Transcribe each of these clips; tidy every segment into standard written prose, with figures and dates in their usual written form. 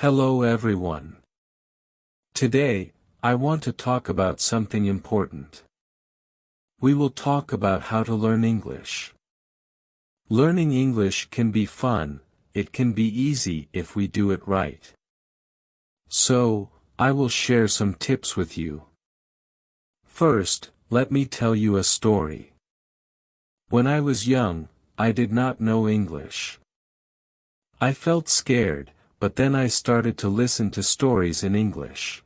Hello everyone. Today, I want to talk about something important. We will talk about how to learn English. Learning English can be fun, it can be easy if we do it right. So, I will share some tips with you. First, let me tell you a story. When I was young, I did not know English. I felt scared, but then I started to listen to stories in English.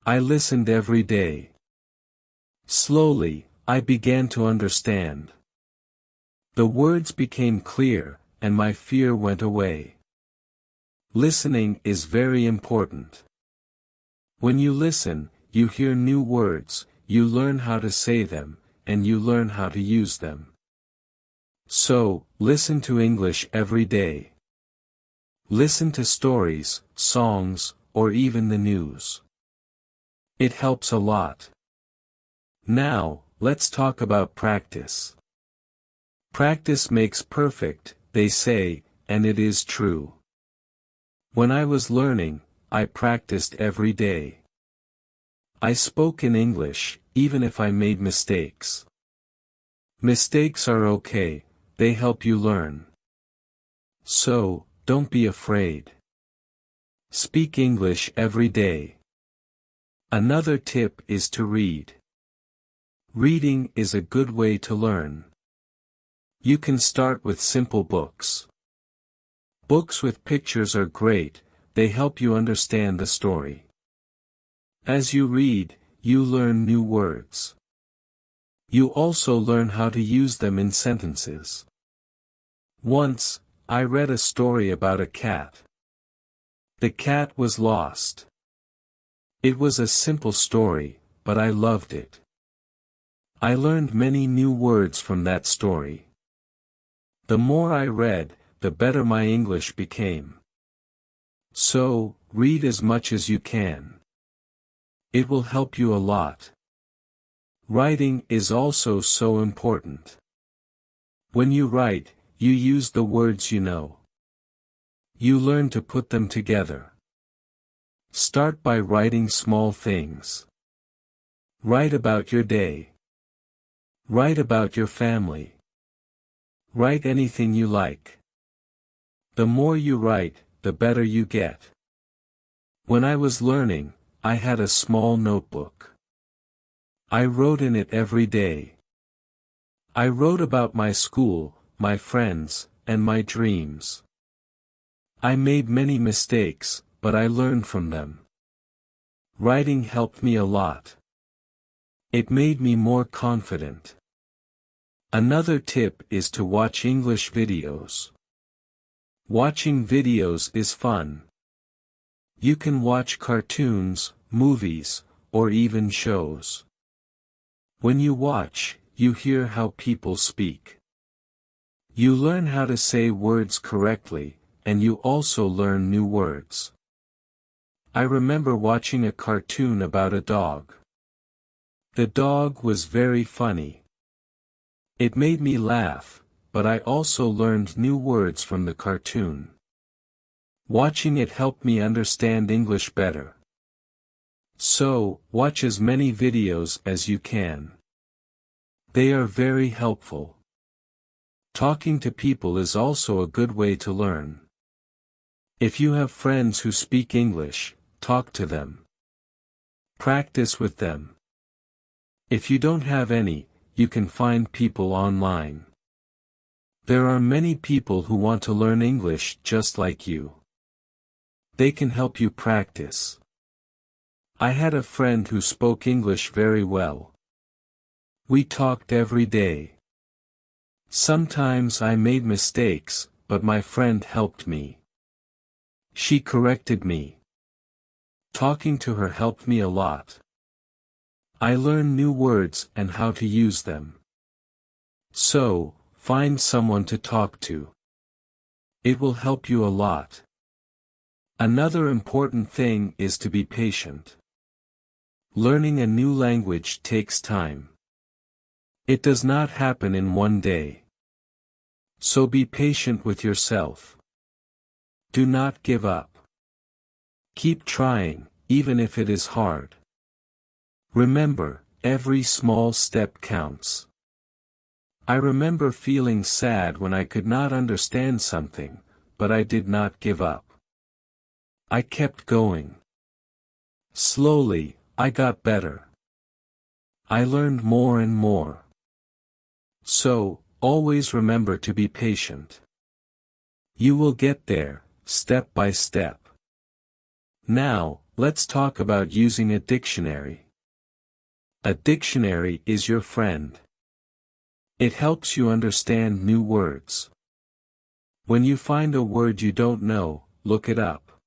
I listened every day. Slowly, I began to understand. The words became clear, and my fear went away. Listening is very important. When you listen, you hear new words, you learn how to say them, and you learn how to use them. So, listen to English every day. Listen to stories, songs, or even the news. It helps a lot. Now, let's talk about practice. Practice makes perfect, they say, and it is true. When I was learning, I practiced every day. I spoke in English, even if I made mistakes. Mistakes are okay, they help you learn. So, don't be afraid. Speak English every day. Another tip is to read. Reading is a good way to learn. You can start with simple books. Books with pictures are great, they help you understand the story. As you read, you learn new words. You also learn how to use them in sentences. Once, I read a story about a cat. The cat was lost. It was a simple story, but I loved it. I learned many new words from that story. The more I read, the better my English became. So, read as much as you can. It will help you a lot. Writing is also so important. When you write, you use the words you know. You learn to put them together. Start by writing small things. Write about your day. Write about your family. Write anything you like. The more you write, the better you get. When I was learning, I had a small notebook. I wrote in it every day. I wrote about my school, my friends, and my dreams. I made many mistakes, but I learned from them. Writing helped me a lot. It made me more confident. Another tip is to watch English videos. Watching videos is fun. You can watch cartoons, movies, or even shows. When you watch, you hear how people speak. You learn how to say words correctly, and you also learn new words. I remember watching a cartoon about a dog. The dog was very funny. It made me laugh, but I also learned new words from the cartoon. Watching it helped me understand English better. So, watch as many videos as you can. They are very helpful. Talking to people is also a good way to learn. If you have friends who speak English, talk to them. Practice with them. If you don't have any, you can find people online. There are many people who want to learn English just like you. They can help you practice. I had a friend who spoke English very well. We talked every day. Sometimes I made mistakes, but my friend helped me. She corrected me. Talking to her helped me a lot. I learned new words and how to use them. So, find someone to talk to. It will help you a lot. Another important thing is to be patient. Learning a new language takes time. It does not happen in one day. So be patient with yourself. Do not give up. Keep trying, even if it is hard. Remember, every small step counts. I remember feeling sad when I could not understand something, but I did not give up. I kept going. Slowly, I got better. I learned more and more. So, always remember to be patient. You will get there, step by step. Now, let's talk about using a dictionary. A dictionary is your friend. It helps you understand new words. When you find a word you don't know, look it up.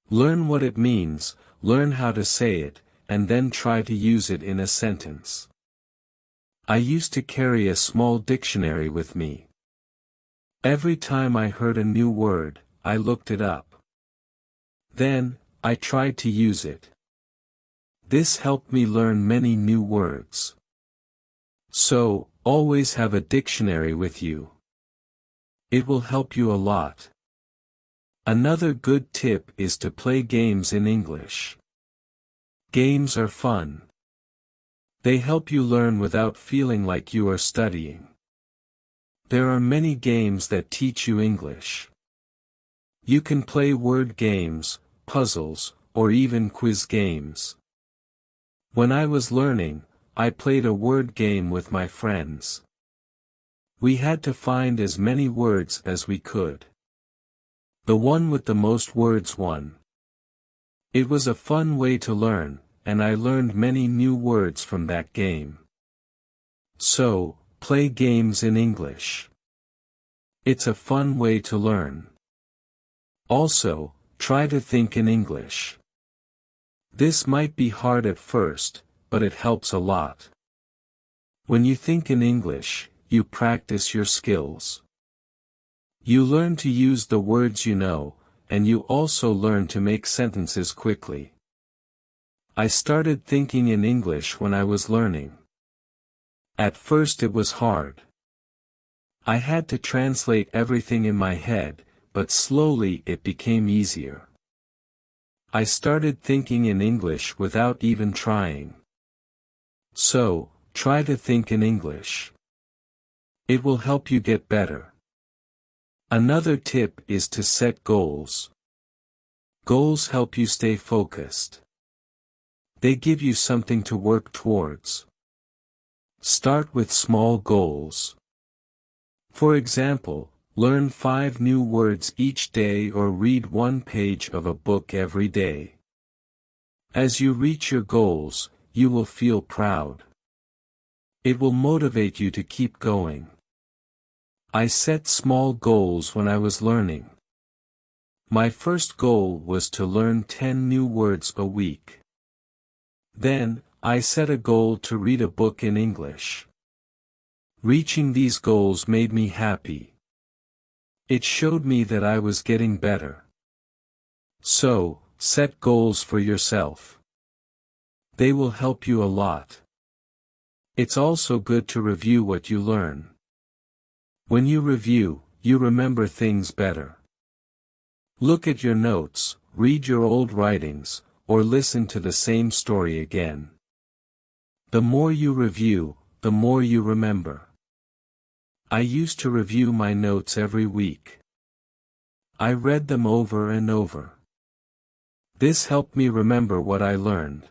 Learn what it means, learn how to say it, and then try to use it in a sentence. I used to carry a small dictionary with me. Every time I heard a new word, I looked it up. Then, I tried to use it. This helped me learn many new words. So, always have a dictionary with you. It will help you a lot. Another good tip is to play games in English. Games are fun. They help you learn without feeling like you are studying. There are many games that teach you English. You can play word games, puzzles, or even quiz games. When I was learning, I played a word game with my friends. We had to find as many words as we could. The one with the most words won. It was a fun way to learn, and I learned many new words from that game. So, play games in English. It's a fun way to learn. Also, try to think in English. This might be hard at first, but it helps a lot. When you think in English, you practice your skills. You learn to use the words you know, and you also learn to make sentences quickly. I started thinking in English when I was learning. At first it was hard. I had to translate everything in my head, but slowly it became easier. I started thinking in English without even trying. So, try to think in English. It will help you get better. Another tip is to set goals. Goals help you stay focused. They give you something to work towards. Start with small goals. For example, learn 5 new words each day or read 1 page of a book every day. As you reach your goals, you will feel proud. It will motivate you to keep going. I set small goals when I was learning. My first goal was to learn 10 new words a week. Then, I set a goal to read a book in English. Reaching these goals made me happy. It showed me that I was getting better. So, set goals for yourself. They will help you a lot. It's also good to review what you learn. When you review, you remember things better. Look at your notes, read your old writings, or listen to the same story again. The more you review, the more you remember. I used to review my notes every week. I read them over and over. This helped me remember what I learned.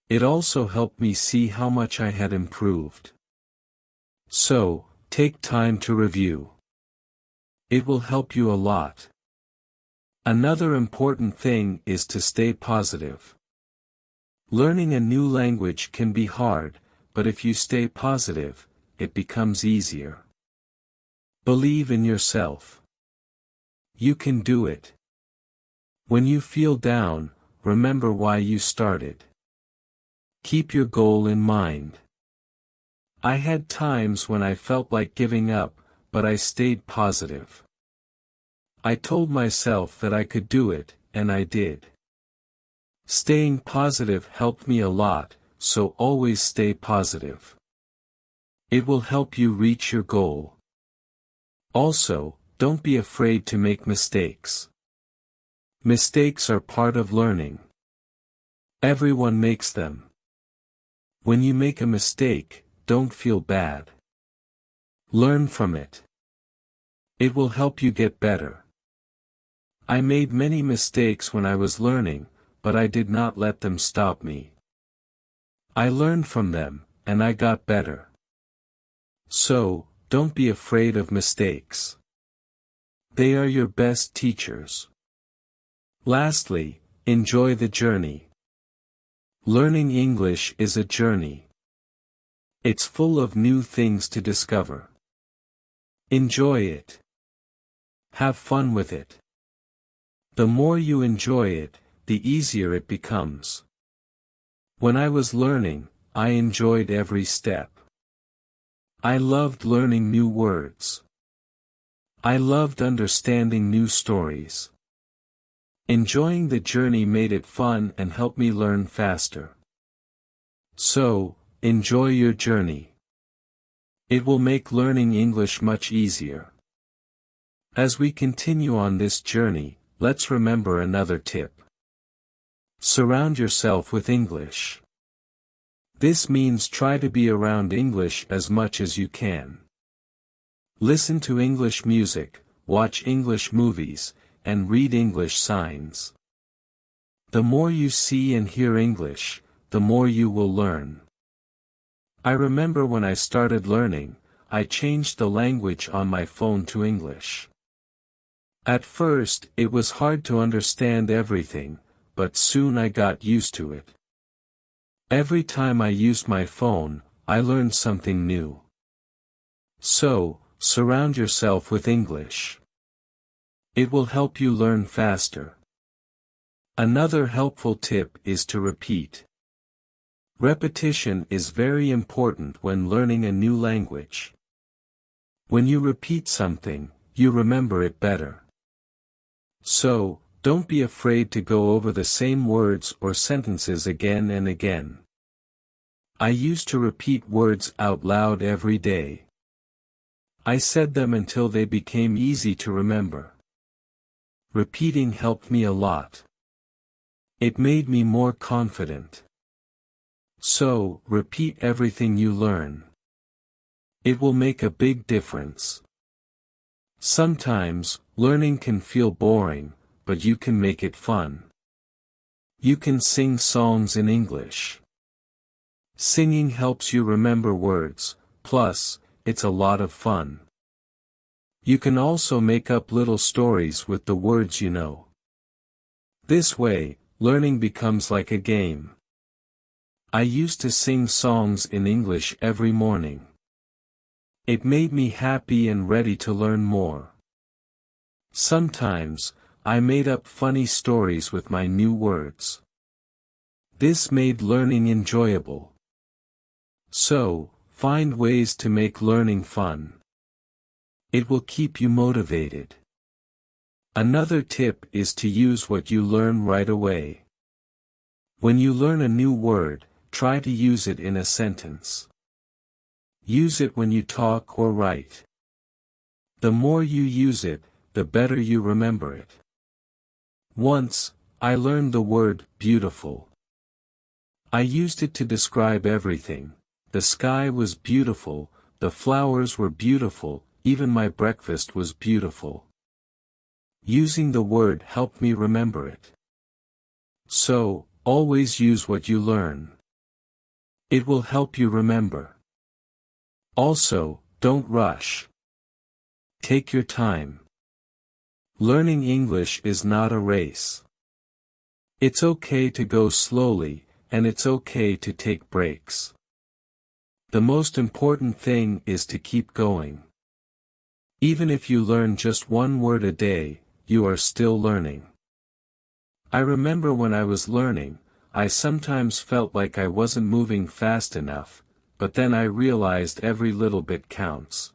It also helped me see how much I had improved. So, take time to review. It will help you a lot. Another important thing is to stay positive. Learning a new language can be hard, but if you stay positive, it becomes easier. Believe in yourself. You can do it. When you feel down, remember why you started. Keep your goal in mind. I had times when I felt like giving up, but I stayed positive. I told myself that I could do it, and I did. Staying positive helped me a lot, so always stay positive. It will help you reach your goal. Also, don't be afraid to make mistakes. Mistakes are part of learning. Everyone makes them. When you make a mistake, don't feel bad. Learn from it. It will help you get better. I made many mistakes when I was learning, but I did not let them stop me. I learned from them, and I got better. So, don't be afraid of mistakes. They are your best teachers. Lastly, enjoy the journey. Learning English is a journey. It's full of new things to discover. Enjoy it. Have fun with it. The more you enjoy it, the easier it becomes. When I was learning, I enjoyed every step. I loved learning new words. I loved understanding new stories. Enjoying the journey made it fun and helped me learn faster. So, enjoy your journey. It will make learning English much easier. As we continue on this journey, let's remember another tip. Surround yourself with English. This means try to be around English as much as you can. Listen to English music, watch English movies, and read English signs. The more you see and hear English, the more you will learn. I remember when I started learning, I changed the language on my phone to English. At first, it was hard to understand everything, but soon I got used to it. Every time I used my phone, I learned something new. So, surround yourself with English. It will help you learn faster. Another helpful tip is to repeat. Repetition is very important when learning a new language. When you repeat something, you remember it better. So, don't be afraid to go over the same words or sentences again and again. I used to repeat words out loud every day. I said them until they became easy to remember. Repeating helped me a lot. It made me more confident. So, repeat everything you learn. It will make a big difference. Sometimes, learning can feel boring, but you can make it fun. You can sing songs in English. Singing helps you remember words, plus, it's a lot of fun. You can also make up little stories with the words you know. This way, learning becomes like a game. I used to sing songs in English every morning. It made me happy and ready to learn more. Sometimes, I made up funny stories with my new words. This made learning enjoyable. So, find ways to make learning fun. It will keep you motivated. Another tip is to use what you learn right away. When you learn a new word, try to use it in a sentence. Use it when you talk or write. The more you use it, the better you remember it. Once, I learned the word beautiful. I used it to describe everything. The sky was beautiful, the flowers were beautiful, even my breakfast was beautiful. Using the word helped me remember it. So, always use what you learn. It will help you remember. Also, don't rush. Take your time. Learning English is not a race. It's okay to go slowly, and it's okay to take breaks. The most important thing is to keep going. Even if you learn just one word a day, you are still learning. I remember when I was learning, I sometimes felt like I wasn't moving fast enough, but then I realized every little bit counts.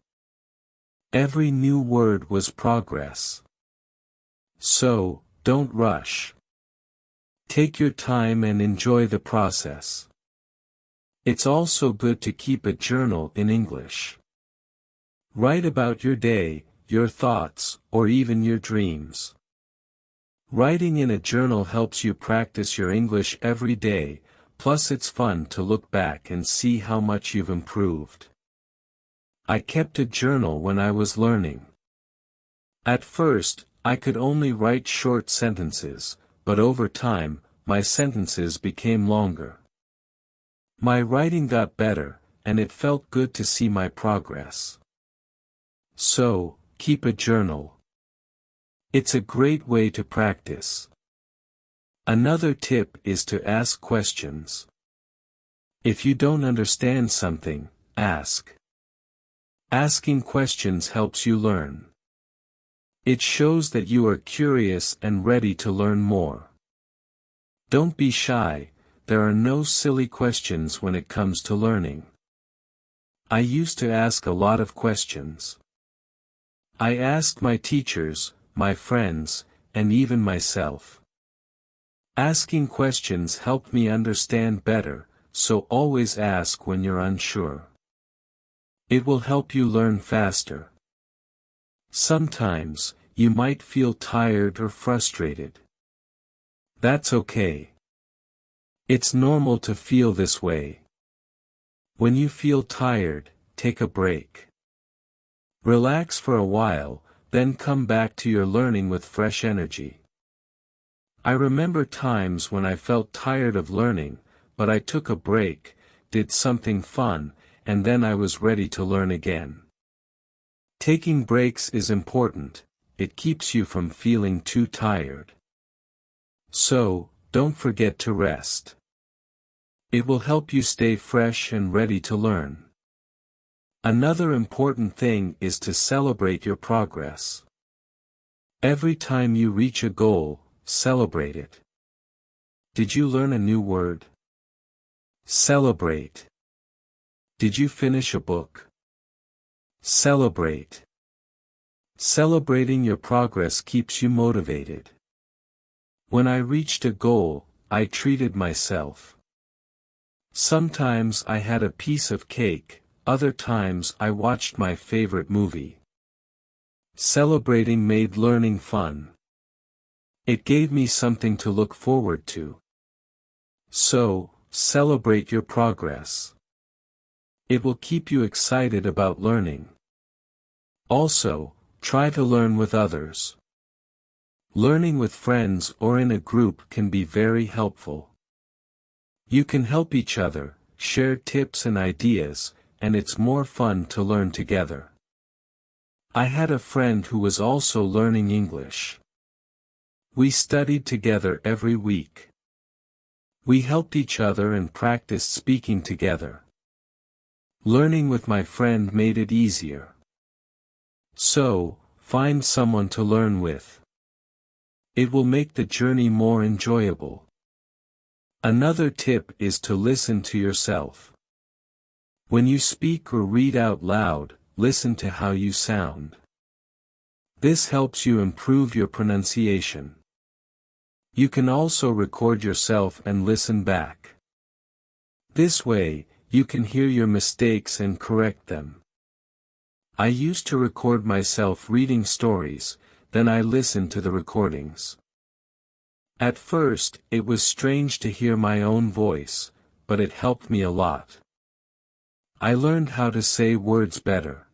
Every new word was progress. So, don't rush. Take your time and enjoy the process. It's also good to keep a journal in English. Write about your day, your thoughts, or even your dreams. Writing in a journal helps you practice your English every day, plus it's fun to look back and see how much you've improved. I kept a journal when I was learning. At first, I could only write short sentences, but over time, my sentences became longer. My writing got better, and it felt good to see my progress. So, keep a journal. It's a great way to practice. Another tip is to ask questions. If you don't understand something, ask. Asking questions helps you learn. It shows that you are curious and ready to learn more. Don't be shy, there are no silly questions when it comes to learning. I used to ask a lot of questions. I asked my teachers, my friends, and even myself. Asking questions helped me understand better, so always ask when you're unsure. It will help you learn faster. Sometimes, you might feel tired or frustrated. That's okay. It's normal to feel this way. When you feel tired, take a break. Relax for a while, then come back to your learning with fresh energy. I remember times when I felt tired of learning, but I took a break, did something fun, and then I was ready to learn again. Taking breaks is important, it keeps you from feeling too tired. So, don't forget to rest. It will help you stay fresh and ready to learn. Another important thing is to celebrate your progress. Every time you reach a goal, celebrate it. Did you learn a new word? Celebrate. Did you finish a book? Celebrate. Celebrating your progress keeps you motivated. When I reached a goal, I treated myself. Sometimes I had a piece of cake, other times I watched my favorite movie. Celebrating made learning fun. It gave me something to look forward to. So, celebrate your progress. It will keep you excited about learning. Also, try to learn with others. Learning with friends or in a group can be very helpful. You can help each other, share tips and ideas, and it's more fun to learn together. I had a friend who was also learning English. We studied together every week. We helped each other and practiced speaking together. Learning with my friend made it easier. So, find someone to learn with. It will make the journey more enjoyable. Another tip is to listen to yourself. When you speak or read out loud, listen to how you sound. This helps you improve your pronunciation. You can also record yourself and listen back. This way, you can hear your mistakes and correct them. I used to record myself reading stories, then I listened to the recordings. At first, it was strange to hear my own voice, but it helped me a lot. I learned how to say words better.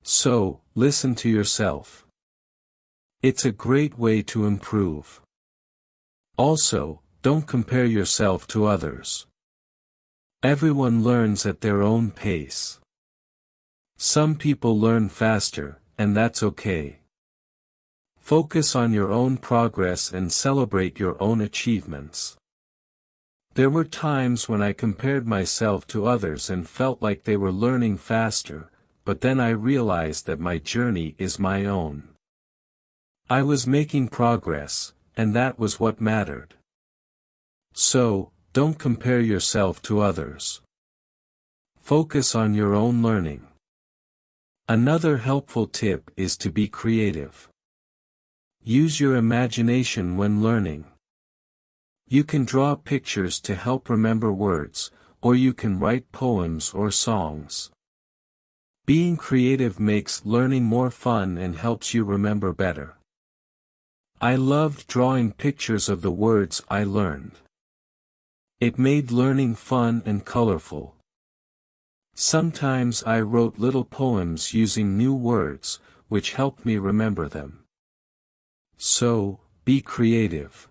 So, listen to yourself. It's a great way to improve. Also, don't compare yourself to others. Everyone learns at their own pace. Some people learn faster, and that's okay. Focus on your own progress and celebrate your own achievements. There were times when I compared myself to others and felt like they were learning faster, but then I realized that my journey is my own. I was making progress, and that was what mattered. So, don't compare yourself to others. Focus on your own learning. Another helpful tip is to be creative. Use your imagination when learning. You can draw pictures to help remember words, or you can write poems or songs. Being creative makes learning more fun and helps you remember better. I loved drawing pictures of the words I learned. It made learning fun and colorful. Sometimes I wrote little poems using new words, which helped me remember them. So, be creative.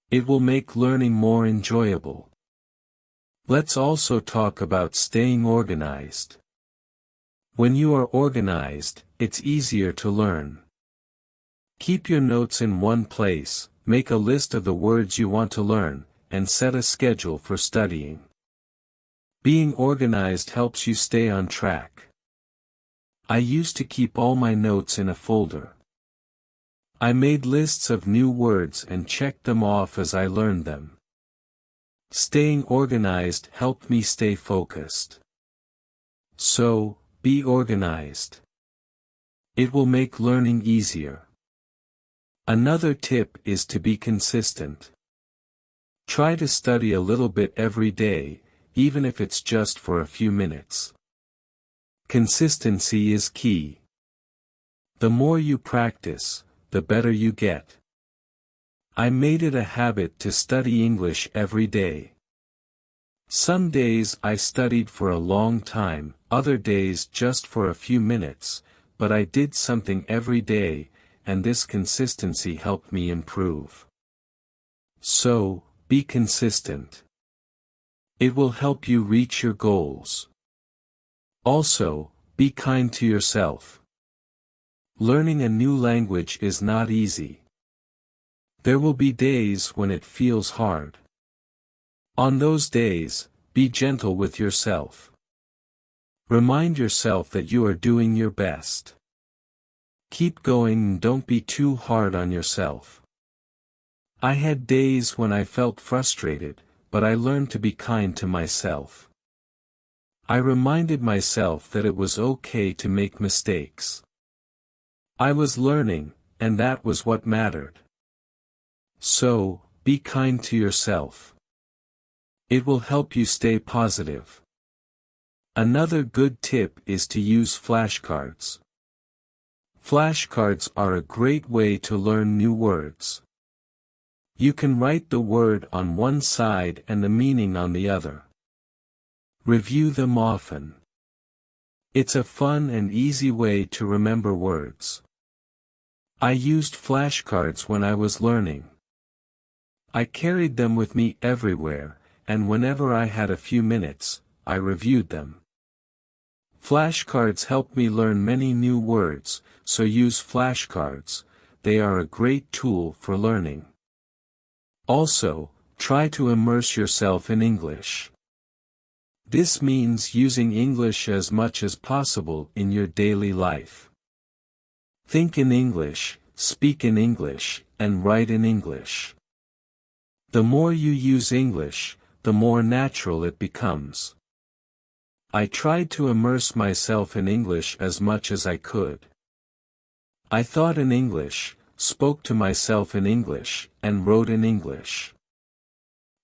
It will make learning more enjoyable. Let's also talk about staying organized. When you are organized, it's easier to learn. Keep your notes in one place, make a list of the words you want to learn, and set a schedule for studying. Being organized helps you stay on track. I used to keep all my notes in a folder. I made lists of new words and checked them off as I learned them. Staying organized helped me stay focused. So, be organized. It will make learning easier. Another tip is to be consistent. Try to study a little bit every day, even if it's just for a few minutes. Consistency is key. The more you practice, the better you get. I made it a habit to study English every day. Some days I studied for a long time, other days just for a few minutes, but I did something every day, and this consistency helped me improve. So, be consistent. It will help you reach your goals. Also, be kind to yourself. Learning a new language is not easy. There will be days when it feels hard. On those days, be gentle with yourself. Remind yourself that you are doing your best. Keep going and don't be too hard on yourself. I had days when I felt frustrated, but I learned to be kind to myself. I reminded myself that it was okay to make mistakes. I was learning, and that was what mattered. So, be kind to yourself. It will help you stay positive. Another good tip is to use flashcards. Flashcards are a great way to learn new words. You can write the word on one side and the meaning on the other. Review them often. It's a fun and easy way to remember words. I used flashcards when I was learning. I carried them with me everywhere, and whenever I had a few minutes, I reviewed them. Flashcards help me learn many new words, so use flashcards. They are a great tool for learning. Also, try to immerse yourself in English. This means using English as much as possible in your daily life. Think in English, speak in English, and write in English. The more you use English, the more natural it becomes. I tried to immerse myself in English as much as I could. I thought in English, spoke to myself in English, and wrote in English.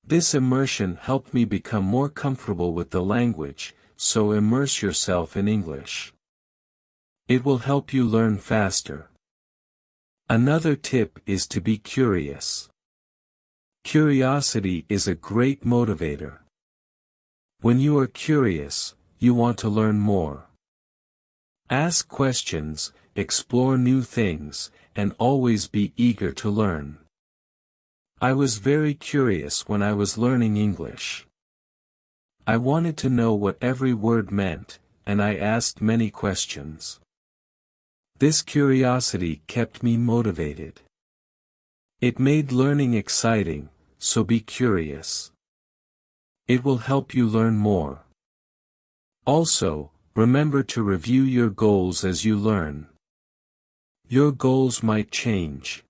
This immersion helped me become more comfortable with the language, so immerse yourself in English. It will help you learn faster. Another tip is to be curious. Curiosity is a great motivator. When you are curious, you want to learn more. Ask questions, explore new things, and always be eager to learn. I was very curious when I was learning English. I wanted to know what every word meant, and I asked many questions. This curiosity kept me motivated. It made learning exciting, so be curious. It will help you learn more. Also, remember to review your goals as you learn. Your goals might change.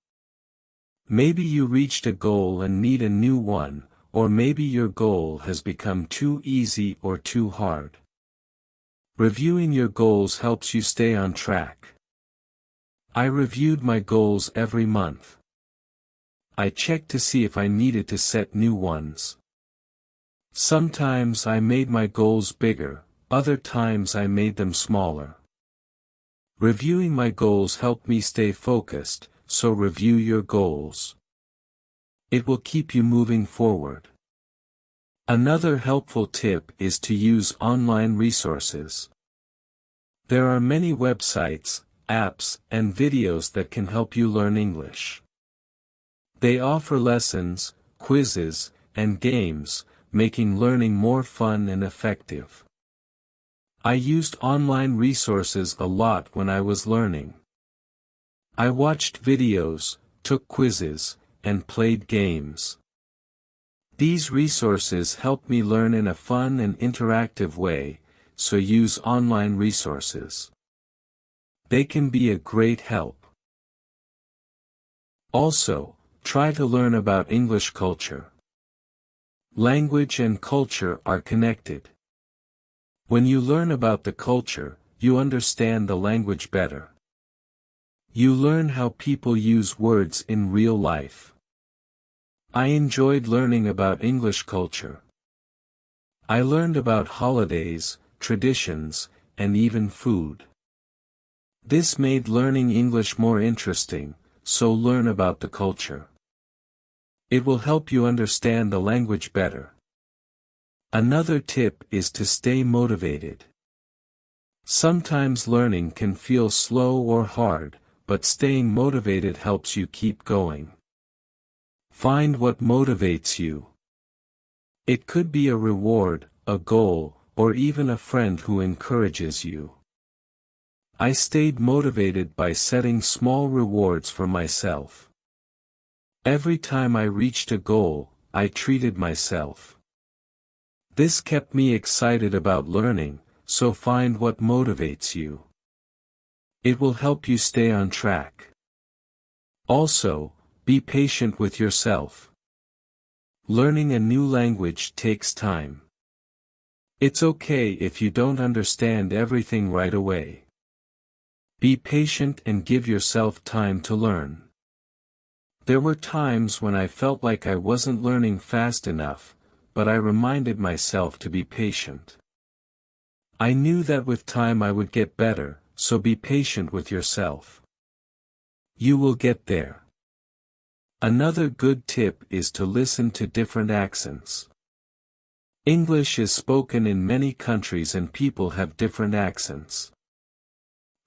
Maybe you reached a goal and need a new one, or maybe your goal has become too easy or too hard. Reviewing your goals helps you stay on track. I reviewed my goals every month. I checked to see if I needed to set new ones. Sometimes I made my goals bigger, other times I made them smaller. Reviewing my goals helped me stay focused, so review your goals. It will keep you moving forward. Another helpful tip is to use online resources. There are many websites, apps, and videos that can help you learn English. They offer lessons, quizzes, and games, making learning more fun and effective. I used online resources a lot when I was learning. I watched videos, took quizzes, and played games. These resources help me learn in a fun and interactive way, so use online resources. They can be a great help. Also, try to learn about English culture. Language and culture are connected. When you learn about the culture, you understand the language better. You learn how people use words in real life. I enjoyed learning about English culture. I learned about holidays, traditions, and even food. This made learning English more interesting, so learn about the culture. It will help you understand the language better. Another tip is to stay motivated. Sometimes learning can feel slow or hard, but staying motivated helps you keep going. Find what motivates you. It could be a reward, a goal, or even a friend who encourages you. I stayed motivated by setting small rewards for myself. Every time I reached a goal, I treated myself. This kept me excited about learning, so find what motivates you. It will help you stay on track. Also, be patient with yourself. Learning a new language takes time. It's okay if you don't understand everything right away. Be patient and give yourself time to learn. There were times when I felt like I wasn't learning fast enough, but I reminded myself to be patient. I knew that with time I would get better, so be patient with yourself. You will get there. Another good tip is to listen to different accents. English is spoken in many countries and people have different accents.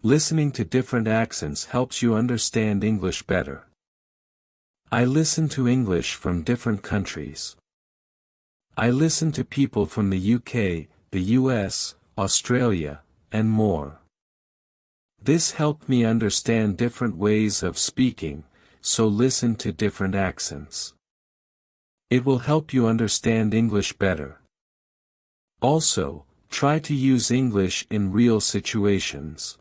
Listening to different accents helps you understand English better. I listen to English from different countries. I listen to people from the UK, the US, Australia, and more. This helped me understand different ways of speaking, so listen to different accents. It will help you understand English better. Also, try to use English in real situations.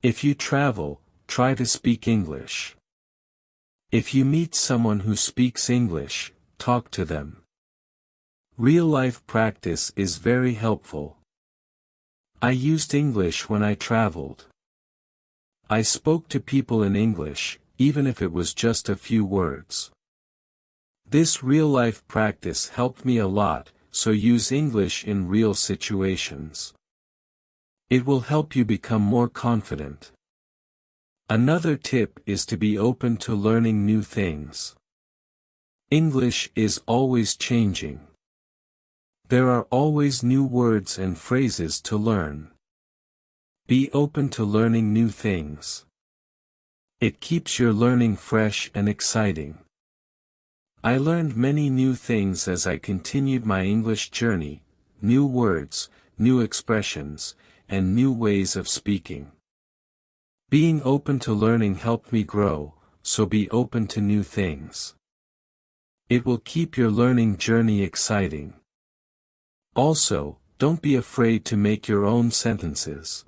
If you travel, try to speak English. If you meet someone who speaks English, talk to them. Real-life practice is very helpful. I used English when I traveled. I spoke to people in English, even if it was just a few words. This real-life practice helped me a lot, so use English in real situations. It will help you become more confident. Another tip is to be open to learning new things. English is always changing. There are always new words and phrases to learn. Be open to learning new things. It keeps your learning fresh and exciting. I learned many new things as I continued my English journey, new words, new expressions, and new ways of speaking. Being open to learning helped me grow, so be open to new things. It will keep your learning journey exciting. Also, don't be afraid to make your own sentences.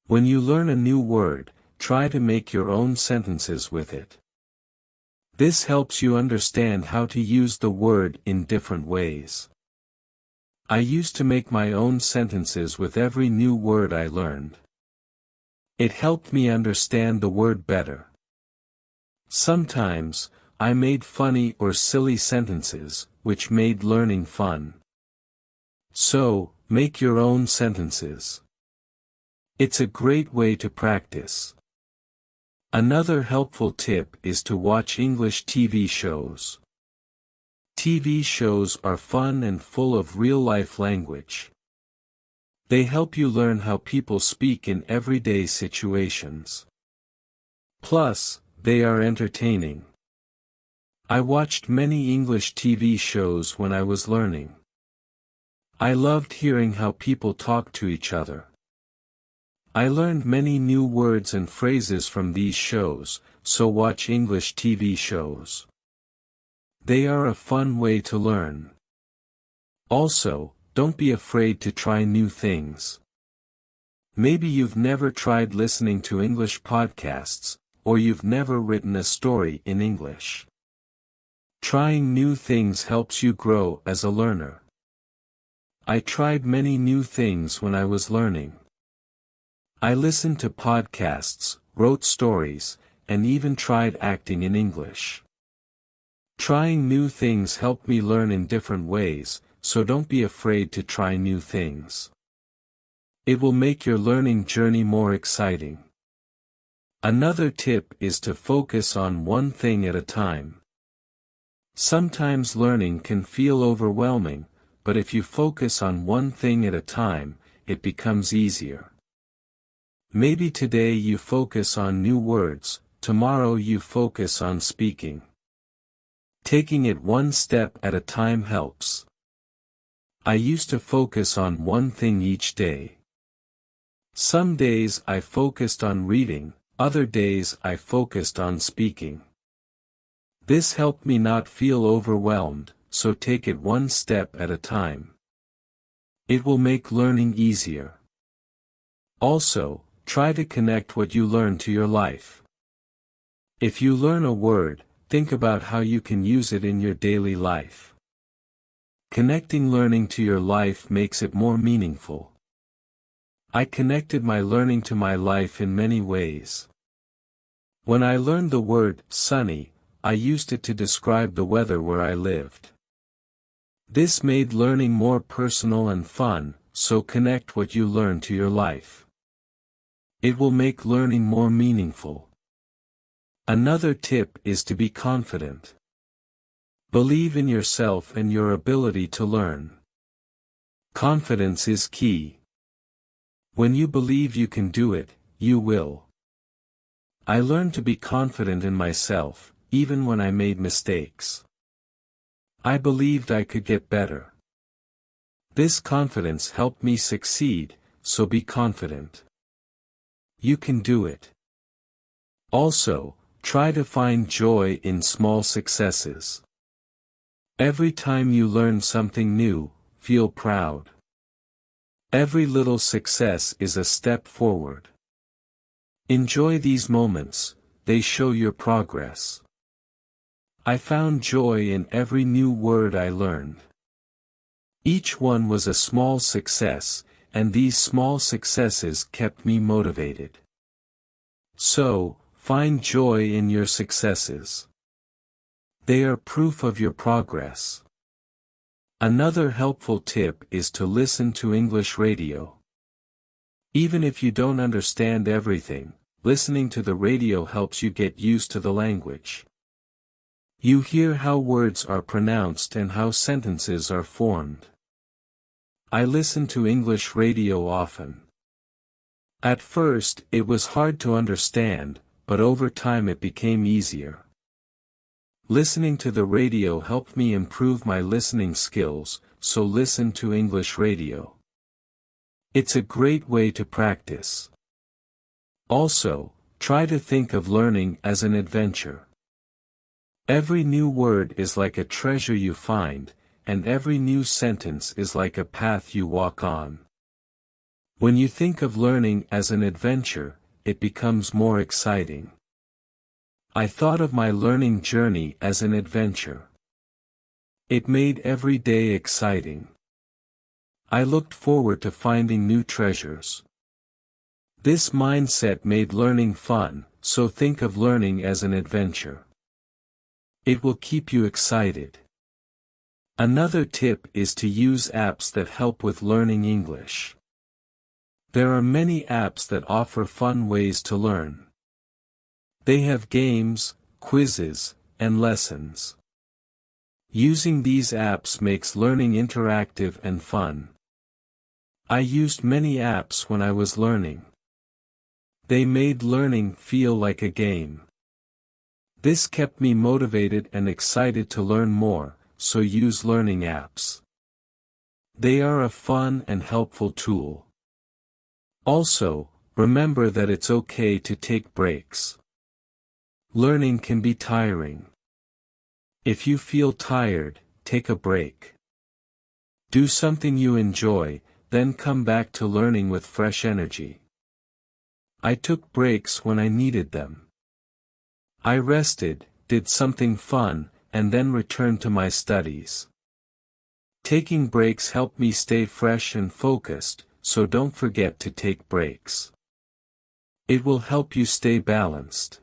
When you learn a new word, try to make your own sentences with it. This helps you understand how to use the word in different ways. I used to make my own sentences with every new word I learned. It helped me understand the word better. Sometimes, I made funny or silly sentences, which made learning fun. So, make your own sentences. It's a great way to practice. Another helpful tip is to watch English TV shows. TV shows are fun and full of real-life language. They help you learn how people speak in everyday situations. Plus, they are entertaining. I watched many English TV shows when I was learning. I loved hearing how people talk to each other. I learned many new words and phrases from these shows, so watch English TV shows. They are a fun way to learn. Also, don't be afraid to try new things. Maybe you've never tried listening to English podcasts, or you've never written a story in English. Trying new things helps you grow as a learner. I tried many new things when I was learning. I listened to podcasts, wrote stories, and even tried acting in English. Trying new things helped me learn in different ways, so don't be afraid to try new things. It will make your learning journey more exciting. Another tip is to focus on one thing at a time. Sometimes learning can feel overwhelming, but if you focus on one thing at a time, it becomes easier. Maybe today you focus on new words, tomorrow you focus on speaking. Taking it one step at a time helps. I used to focus on one thing each day. Some days I focused on reading, other days I focused on speaking. This helped me not feel overwhelmed, so take it one step at a time. It will make learning easier. Also, try to connect what you learn to your life. If you learn a word, think about how you can use it in your daily life. Connecting learning to your life makes it more meaningful. I connected my learning to my life in many ways. When I learned the word sunny, I used it to describe the weather where I lived. This made learning more personal and fun, so connect what you learn to your life. It will make learning more meaningful. Another tip is to be confident. Believe in yourself and your ability to learn. Confidence is key. When you believe you can do it, you will. I learned to be confident in myself, even when I made mistakes. I believed I could get better. This confidence helped me succeed, so be confident. You can do it. Also, try to find joy in small successes. Every time you learn something new, feel proud. Every little success is a step forward. Enjoy these moments, they show your progress. I found joy in every new word I learned. Each one was a small success, and these small successes kept me motivated. So, find joy in your successes. They are proof of your progress. Another helpful tip is to listen to English radio. Even if you don't understand everything, listening to the radio helps you get used to the language. You hear how words are pronounced and how sentences are formed. I listen to English radio often. At first, it was hard to understand, but over time it became easier. Listening to the radio helped me improve my listening skills, so listen to English radio. It's a great way to practice. Also, try to think of learning as an adventure. Every new word is like a treasure you find, and every new sentence is like a path you walk on. When you think of learning as an adventure, it becomes more exciting. I thought of my learning journey as an adventure. It made every day exciting. I looked forward to finding new treasures. This mindset made learning fun, so think of learning as an adventure. It will keep you excited. Another tip is to use apps that help with learning English. There are many apps that offer fun ways to learn. They have games, quizzes, and lessons. Using these apps makes learning interactive and fun. I used many apps when I was learning. They made learning feel like a game. This kept me motivated and excited to learn more, so use learning apps. They are a fun and helpful tool. Also, remember that it's okay to take breaks. Learning can be tiring. If you feel tired, take a break. Do something you enjoy, then come back to learning with fresh energy. I took breaks when I needed them. I rested, did something fun, and then returned to my studies. Taking breaks help me stay fresh and focused, so don't forget to take breaks. It will help you stay balanced.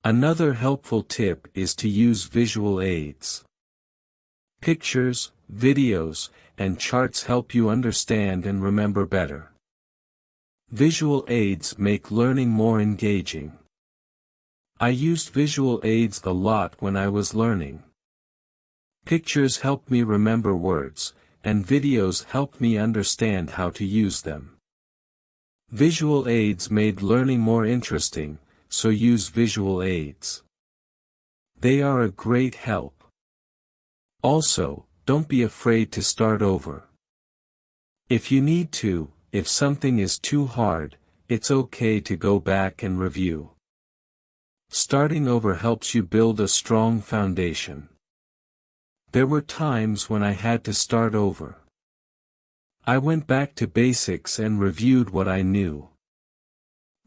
Another helpful tip is to use visual aids. Pictures, videos, and charts help you understand and remember better. Visual aids make learning more engaging. I used visual aids a lot when I was learning. Pictures help me remember words, and videos help me understand how to use them. Visual aids made learning more interesting, so use visual aids. They are a great help. Also, don't be afraid to start over. If you need to, if something is too hard, it's okay to go back and review. Starting over helps you build a strong foundation. There were times when I had to start over. I went back to basics and reviewed what I knew.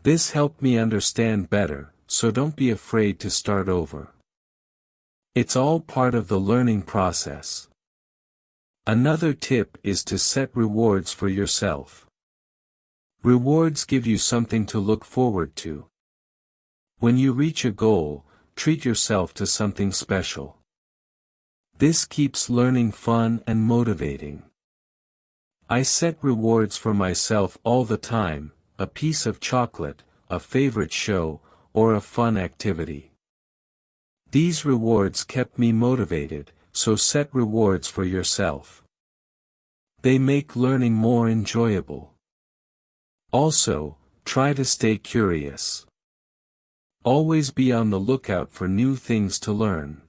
This helped me understand better, so don't be afraid to start over. It's all part of the learning process. Another tip is to set rewards for yourself. Rewards give you something to look forward to. When you reach a goal, treat yourself to something special. This keeps learning fun and motivating. I set rewards for myself all the time, a piece of chocolate, a favorite show, or a fun activity. These rewards kept me motivated, so set rewards for yourself. They make learning more enjoyable. Also, try to stay curious. Always be on the lookout for new things to learn.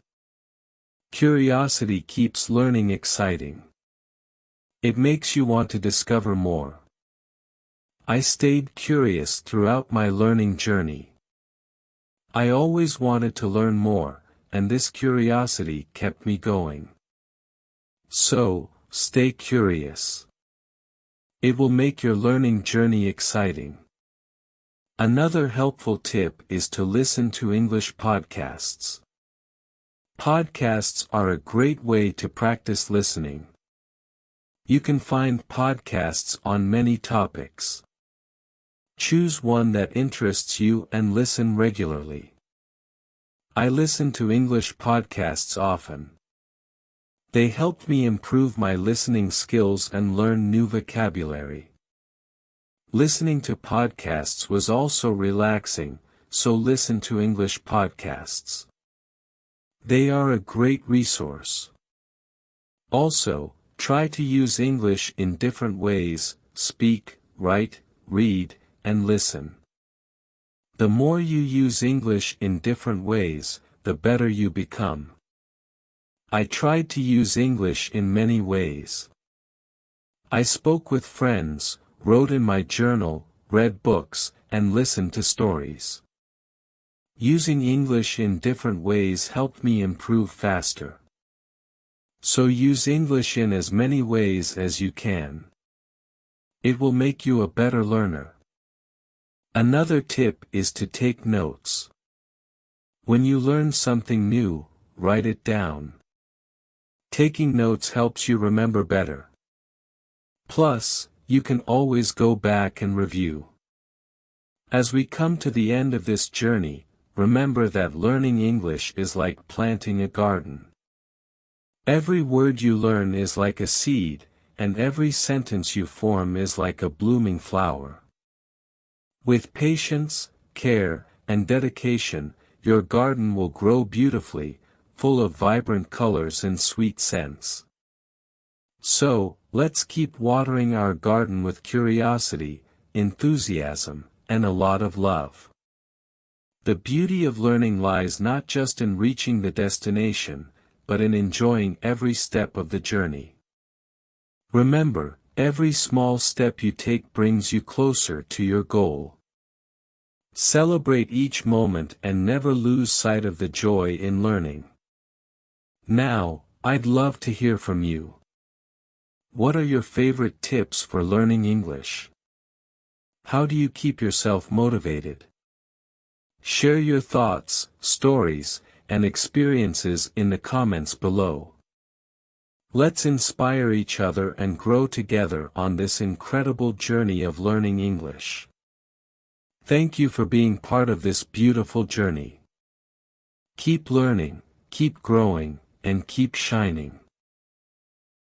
Curiosity keeps learning exciting. It makes you want to discover more. I stayed curious throughout my learning journey. I always wanted to learn more, and this curiosity kept me going. So, stay curious. It will make your learning journey exciting. Another helpful tip is to listen to English podcasts. Podcasts are a great way to practice listening. You can find podcasts on many topics. Choose one that interests you and listen regularly. I listen to English podcasts often. They helped me improve my listening skills and learn new vocabulary. Listening to podcasts was also relaxing, so listen to English podcasts. They are a great resource. Also, try to use English in different ways: speak, write, read, and listen. The more you use English in different ways, the better you become. I tried to use English in many ways. I spoke with friends, wrote in my journal, read books, and listened to stories. Using English in different ways helped me improve faster. So use English in as many ways as you can. It will make you a better learner. Another tip is to take notes. When you learn something new, write it down. Taking notes helps you remember better. Plus, you can always go back and review. As we come to the end of this journey, remember that learning English is like planting a garden. Every word you learn is like a seed, and every sentence you form is like a blooming flower. With patience, care, and dedication, your garden will grow beautifully, full of vibrant colors and sweet scents. So, let's keep watering our garden with curiosity, enthusiasm, and a lot of love. The beauty of learning lies not just in reaching the destination, but in enjoying every step of the journey. Remember, every small step you take brings you closer to your goal. Celebrate each moment and never lose sight of the joy in learning. Now, I'd love to hear from you. What are your favorite tips for learning English? How do you keep yourself motivated? Share your thoughts, stories, and experiences in the comments below. Let's inspire each other and grow together on this incredible journey of learning English. Thank you for being part of this beautiful journey. Keep learning, keep growing, and keep shining.